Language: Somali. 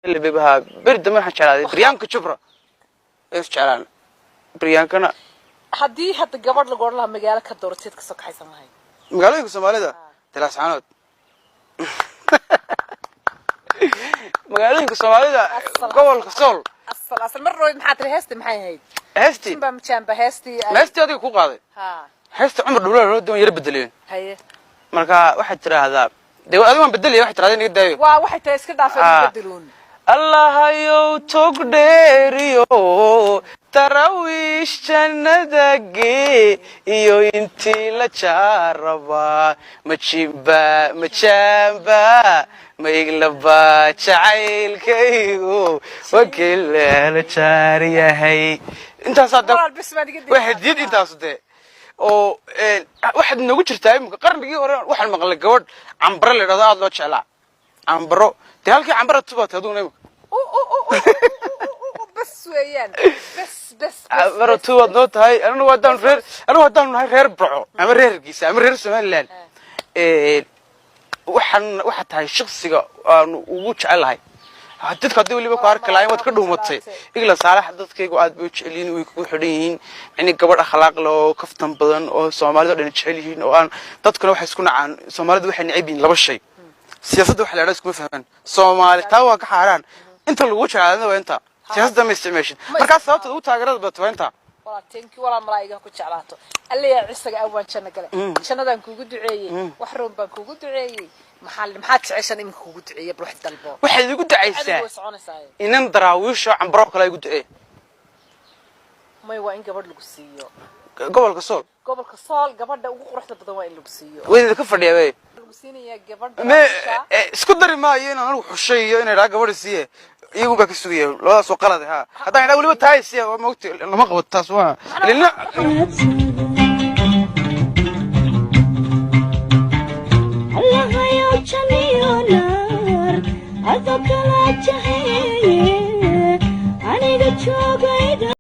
اللي بيبها برد ما حشرادي بريانك شبرا إيش شعران بريانكنا haddii hadda gabadh lagu oran lahaa magaalo ka doorateed ka soo kaxaysan lahayd magaalooyinka Soomaalida talaas caanood magaalooyinka Soomaalida gobolka Sool asal mar rooy maxaad heesti maxay ahayd heesti ba majaanba heesti adiga ku qaaday heesti Umar Dhuulo loo doon yar bedeleen haye marka waxa tiraahdaa deew adiga waan bedelay waxa tiraahdaa inaga daayo waa waxay tahay iska dhaafay bedeluun الله يو تقدريو تراويش جندقي يو انتي لا جاربا مجامبا ما يغلبا جعيلكيو وكل لا جاريا هي انت صدق واحد يد انت صدق oo waxad nagu jirtaa qarnigii hore waxaan maqlay gabadh cambaro leedahay aad loo jeclaa cambaro tii halkii cambaro tubaad aduna bas weeyaan bas cambaro tubaad noo tahay anigu wadaan nahay reer Burco ama reer Hargeysa ama reer Somaliland waxa tahay shakhsiga aan ugu jecelahay dadka hadii waliba ku arki lahayn wad ka dhuumatay igla saalax dadkaygu aad bay jeceliin way ku xidhan yihiin in gabadh akhlaaq leh oo kaftan badan oo Soomaalidu dhan jecel yihiin oo aan dadkuna waxay isku nacaan Soomaalidu waxay nicibin laba shay siyaasadda waxa la yiraahdo isku fahmaan Soomaali taa waa ka xaraan inta lagu jecelaado waa inta siyaasadda ma isticmaashin marka sababta uu taageerada bato inta wala thank you wala malaa'iga ku jeclaato alleeya ciisaga awaan janna gale jannadan kuugu duceeyay wax roon baan kuugu duceeyay maxaad jeceshan in kuugu duceeyay ruux dalbo waxay igu duceysaa inan daraawiisho cambaro kale igu duceey may waa in gabadh lagu siiyo gobolka Sool gabadha ugu quruxda badan waa in lagu siiyo weeyda ka fadhiyay lagu siinaya gabadha isku dari maayo inaan anigu xusheeyo inay raa gabadh siiye iyagu ba ka sugayay labadaas oo qalad ah haddaan ila waliba tahay siiye ma ogtay lama qabto taas waa lina أذكر جهي أنا جتشوق